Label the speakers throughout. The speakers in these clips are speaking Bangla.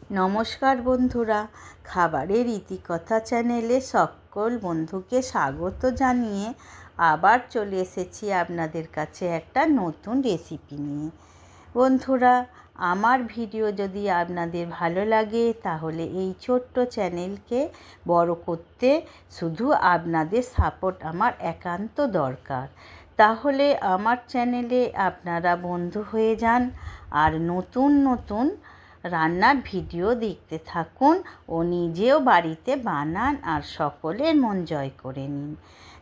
Speaker 1: নমস্কার বন্ধুরা, খাবারের ইতিকথা চ্যানেলে সকল বন্ধুকে স্বাগত জানিয়ে আবার চলে এসেছি আপনাদের কাছে একটা নতুন রেসিপি নিয়ে। বন্ধুরা, আমার ভিডিও যদি আপনাদের ভালো লাগে তাহলে এই ছোট্ট চ্যানেলকে বড় করতে শুধু আপনাদের সাপোর্ট আমার একান্ত দরকার। তাহলে আমার চ্যানেলে আপনারা বন্ধু হয়ে যান আর নতুন নতুন রান্নার ভিডিও দেখতে থাকুন ও নিজেও বাড়িতে বানান আর সকলের মন জয় করে নিন।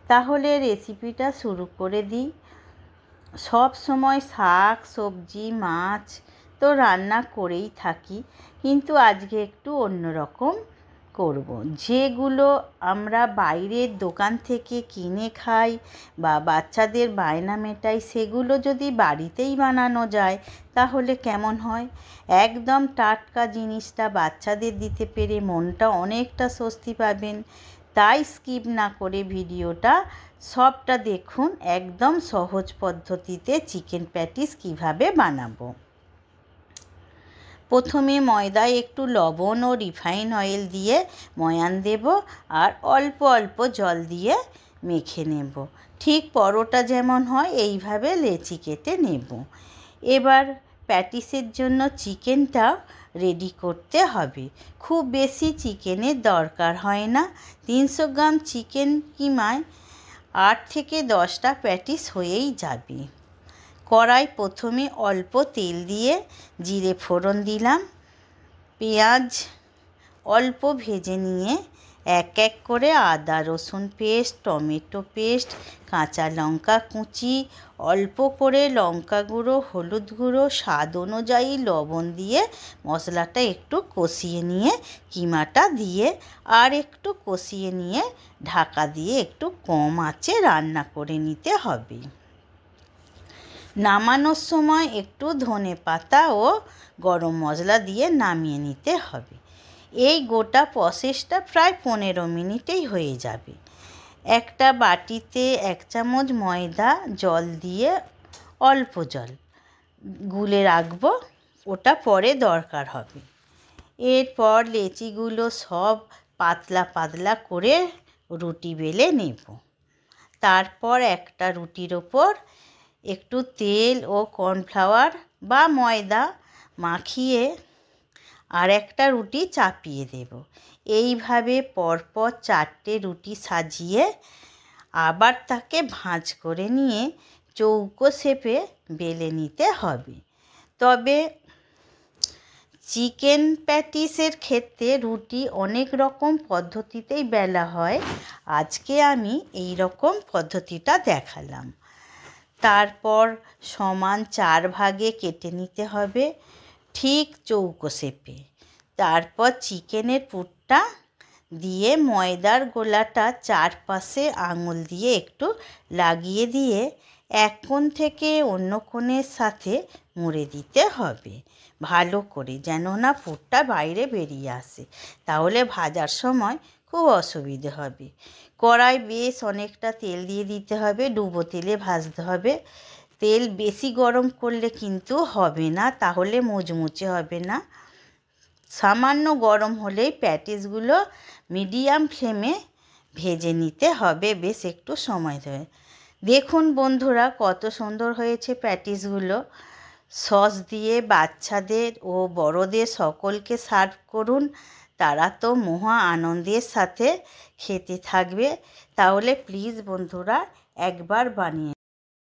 Speaker 1: তাহলে রেসিপিটা শুরু করে দিই। সব সময় শাক সবজি মাছ তো রান্না করেই থাকি, কিন্তু আজকে একটু অন্যরকম করব। যেগুলো আমরা বাইরের দোকান থেকে কিনে খাই বা বাচ্চাদের বায়না মেটাই, সেগুলো যদি বাড়িতেই বানানো যায় তাহলে কেমন হয়। একদম টাটকা জিনিসটা বাচ্চাদের দিতে পেরে মনটা অনেকটা স্বস্তি পাবেন। তাই স্কিপ না করে ভিডিওটা সবটা দেখুন। একদম সহজ পদ্ধতিতে চিকেন প্যাটিস কিভাবে বানাবো। প্রথমে ময়দায় একটু লবণ ও রিফাইন অয়েল দিয়ে ময়ান দেব আর অল্প অল্প জল দিয়ে মেখে নেব। ঠিক পরোটা যেমন হয় এইভাবে লেচি কেটে নেব। এবার প্যাটিসের জন্য চিকেনটা রেডি করতে হবে। খুব বেশি চিকেনের দরকার হয় না। 300 গ্রাম চিকেন কিমায় 8 থেকে 10টা প্যাটিস হয়েই যাবে। কড়াই প্রথমে অল্প তেল দিয়ে জিরে ফোড়ন দিলাম। পেঁয়াজ অল্প ভেজে নিয়ে এক এক করে আদা রসুন পেস্ট, টমেটো পেস্ট, কাঁচা লঙ্কা কুচি, অল্প করে লঙ্কা গুঁড়ো, হলুদ গুঁড়ো, স্বাদ অনুযায়ী লবণ দিয়ে মশলাটা একটু কষিয়ে নিয়ে কিমাটা দিয়ে আর একটু কষিয়ে নিয়ে ঢাকা দিয়ে একটু কম আঁচে রান্না করে নিতে হবে। নামানোর সময় একটু ধনে পাতা ও গরম মশলা দিয়ে নামিয়ে নিতে হবে। এই গোটা প্রসেসটা প্রায় 15 মিনিটেই হয়ে যাবে। একটা বাটিতে 1 চামচ ময়দা জল দিয়ে অল্প জল গুলে রাখবো, ওটা পরে দরকার হবে। এরপর লেচিগুলো সব পাতলা পাতলা করে রুটি বেলে নেব। তারপর একটা রুটির ওপর একটু তেল ও কর্নফ্লাওয়ার বা ময়দা মাখিয়ে আর একটা রুটি চাপিয়ে দেব। এইভাবে পরপর 4টে রুটি সাজিয়ে আবার তাকে ভাঁজ করে নিয়ে চৌকো শেপে বেলে নিতে হবে। তবে চিকেন প্যাটিসের ক্ষেত্রে রুটি অনেক রকম পদ্ধতিতেই বেলা হয়, আজকে আমি এই রকম পদ্ধতিটা দেখালাম। তারপর সমান 4 ভাগে কেটে নিতে হবে ঠিক চৌকো শেপে। তারপর চিকেনের পুরটা দিয়ে ময়দার গোলাটা চারপাশে আঙুল দিয়ে একটু লাগিয়ে দিয়ে এক কোণ থেকে অন্য কোণের সাথে মুড়ে দিতে হবে ভালো করে, যেন না পুরটা বাইরে বেরিয়ে আসে, তাহলে ভাজার সময় খুব অসুবিধে হবে। কড়াই বেশ অনেকটা তেল দিয়ে দিতে হবে, ডুবো তেলে ভাজতে হবে। তেল বেশি গরম করলে কিন্তু হবে না, তাহলে মুচমুচে হবে না। সামান্য গরম হলেই প্যাটিসগুলো মিডিয়াম ফ্লেমে ভেজে নিতে হবে বেশ একটু সময় ধরে। দেখুন বন্ধুরা, কত সুন্দর হয়েছে প্যাটিসগুলো। সস দিয়ে বাচ্চাদের ও বড়দের সকলকে সার্ভ করুন, তারা তো মহা আনন্দের সাথে খেতে থাকবে। তাহলে প্লিজ বন্ধুরা একবার বানিয়ে